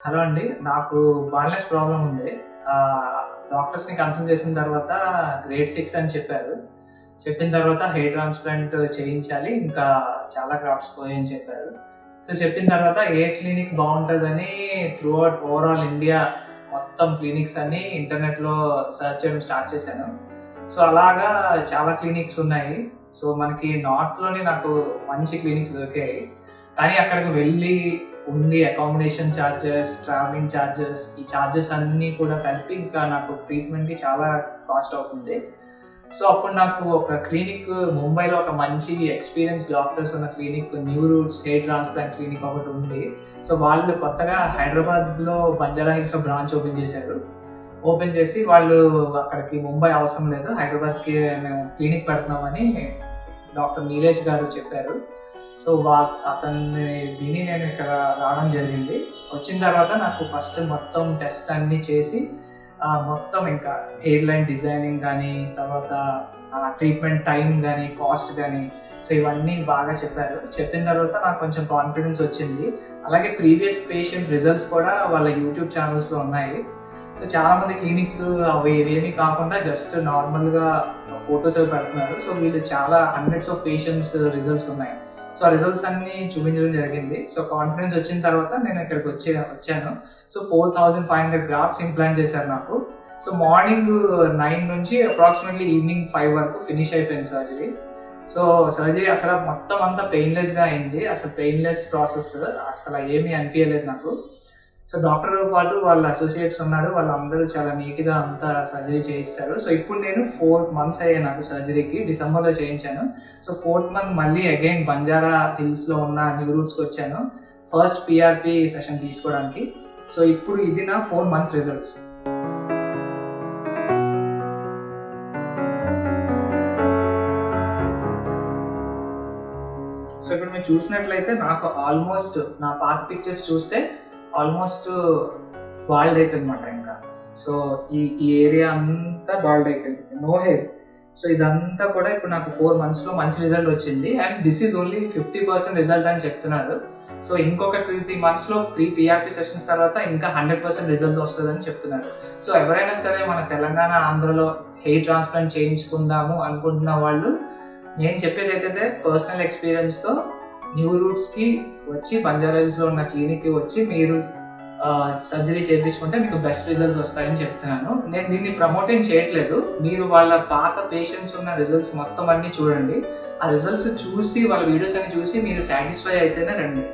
Hello అండి. నాకు baldness problem ఉంది. డాక్టర్స్‌ని కన్సల్ట్ చేసిన తర్వాత గ్రేడ్ 6 అని చెప్పారు. చెప్పిన తర్వాత హెయిర్ ట్రాన్స్‌ప్లాంట్ చేయించాలి. ఇంకా చాలా గ్రాఫ్ట్స్ పోయాయని చెప్పారు. సో, చెప్పిన తర్వాత ఏ క్లినిక్ బావుంటదని త్రూఅవుట్ ఓవరాల్ ఇండియా మొత్తం క్లినిక్స్ అన్నీ ఇంటర్నెట్‌లో సెర్చ్ చేయడం స్టార్ట్ చేశాను. సో, అలాగా చాలా క్లినిక్స్ ఉన్నాయి. సో, మనకి నార్త్‌లోనే నాకు మంచి క్లినిక్స్ దొరికాయి. కానీ అక్కడికి వెళ్ళి ఉండి అకామిడేషన్ ఛార్జెస్, ట్రావెలింగ్ ఛార్జెస్, ఈ ఛార్జెస్ అన్నీ కూడా కలిపి ఇంకా నాకు ట్రీట్మెంట్‌కి చాలా కాస్ట్ అవుతుంది. సో, అప్పుడు నాకు ఒక క్లినిక్ ముంబైలో ఒక మంచి ఎక్స్‌పీరియన్స్ డాక్టర్స్ ఉన్న clinic new roots hair transplant clinic ఒకటి ఉంది. సో, వాళ్ళు కొత్తగా హైదరాబాద్‌లో బంజారా హిల్స్‌లో బ్రాంచ్ ఓపెన్ చేశారు. ఓపెన్ చేసి వాళ్ళు అక్కడికి ముంబై అవసరం లేదు, హైదరాబాద్‌కి మేము క్లినిక్ పెడుతున్నామని డాక్టర్ నీలేష్ గారు చెప్పారు. సో, అతన్ని విని నేను ఇక్కడ రావడం జరిగింది. వచ్చిన తర్వాత నాకు ఫస్ట్ మొత్తం టెస్ట్ అన్నీ చేసి మొత్తం ఇంకా హెయిర్ లైన్ డిజైనింగ్ కానీ, తర్వాత ట్రీట్మెంట్ టైం కానీ, కాస్ట్ కానీ, సో ఇవన్నీ బాగా చెప్పారు. చెప్పిన తర్వాత నాకు కొంచెం కాన్ఫిడెన్స్ వచ్చింది. అలాగే ప్రీవియస్ పేషెంట్ రిజల్ట్స్ కూడా వాళ్ళ యూట్యూబ్ ఛానల్స్‌లో ఉన్నాయి. సో, చాలామంది క్లినిక్స్ అవి ఇవేమీ కాకుండా జస్ట్ నార్మల్‌గా ఫోటోస్ అవి పెడుతున్నారు. సో, వీళ్ళు చాలా హండ్రెడ్స్ ఆఫ్ పేషెంట్స్ రిజల్ట్స్ ఉన్నాయి. సో, ఆ రిజల్ట్స్ అన్నీ చూపించడం జరిగింది. సో, కాన్ఫిడెన్స్ వచ్చిన తర్వాత నేను ఇక్కడికి వచ్చాను. సో, 4500 గ్రాఫ్ట్స్ ఇంప్లాంట్ చేశారు నాకు. సో, మార్నింగ్ 9 నుంచి అప్రాక్సిమేట్లీ ఈవినింగ్ 5 వరకు ఫినిష్ అయిపోయింది సర్జరీ. సో, సర్జరీ అసలు మొత్తం అంతా పెయిన్‌లెస్‌గా అయింది. అసలు పెయిన్‌లెస్ ప్రాసెస్, అసలు ఏమీ అనిపించలేదు నాకు. సో, డాక్టర్‌తో పాటు వాళ్ళ అసోసియేట్స్ ఉన్నారు. వాళ్ళందరూ చాలా నీట్‌గా అంతా సర్జరీ చేయిస్తారు. సో, ఇప్పుడు నేను 4 మంత్స్ అయ్యాయి నాకు సర్జరీకి. డిసెంబర్‌లో చేయించాను. సో, 4th మంత్ మళ్ళీ అగైన్ బంజారా హిల్స్‌లో ఉన్న న్యూ రూట్స్‌కి వచ్చాను ఫస్ట్ పీఆర్‌పీ సెషన్ తీసుకోవడానికి. సో, ఇప్పుడు ఇది నా 4 మంత్స్ రిజల్ట్స్. సో, ఇప్పుడు మీరు చూసినట్లయితే నాకు ఆల్మోస్ట్ నా పాత పిక్చర్స్ చూస్తే ఆల్మోస్ట్ బాల్డ్ అయిపోయిందన్నమాట ఇంకా. సో, ఈ ఏరియా అంతా బాల్డ్ అయిపోయింది. No hair. సో, ఇదంతా కూడా ఇప్పుడు నాకు 4 మంత్స్‌లో మంచి రిజల్ట్ వచ్చింది. And this is only 50% result అని చెప్తున్నారు. సో, ఇంకొక 3 మంత్స్‌లో 3 పీఆర్‌పీ సెషన్స్ తర్వాత ఇంకా 100% రిజల్ట్ వస్తుందని చెప్తున్నారు. సో, ఎవరైనా సరే మన తెలంగాణ, ఆంధ్రలో హెయిర్ ట్రాన్స్ప్లాంట్ చేయించుకుందాము అనుకుంటున్న వాళ్ళు, నేను చెప్పేది ఏంటంటే పర్సనల్ ఎక్స్పీరియన్స్‌తో న్యూ రూట్స్‌కి వచ్చి బంజారా హిల్స్‌లో ఉన్న క్లినిక్‌కి వచ్చి మీరు సర్జరీ చేయించుకుంటే మీకు బెస్ట్ రిజల్ట్స్ వస్తాయని చెప్తున్నాను. నేను దీన్ని ప్రమోట్ ఏం చేయట్లేదు. మీరు వాళ్ళ పాత పేషెంట్స్ ఉన్న రిజల్ట్స్ మొత్తం అన్నీ చూడండి. ఆ రిజల్ట్స్ చూసి వాళ్ళ వీడియోస్ అన్ని చూసి మీరు సాటిస్ఫై అయితేనే రండి.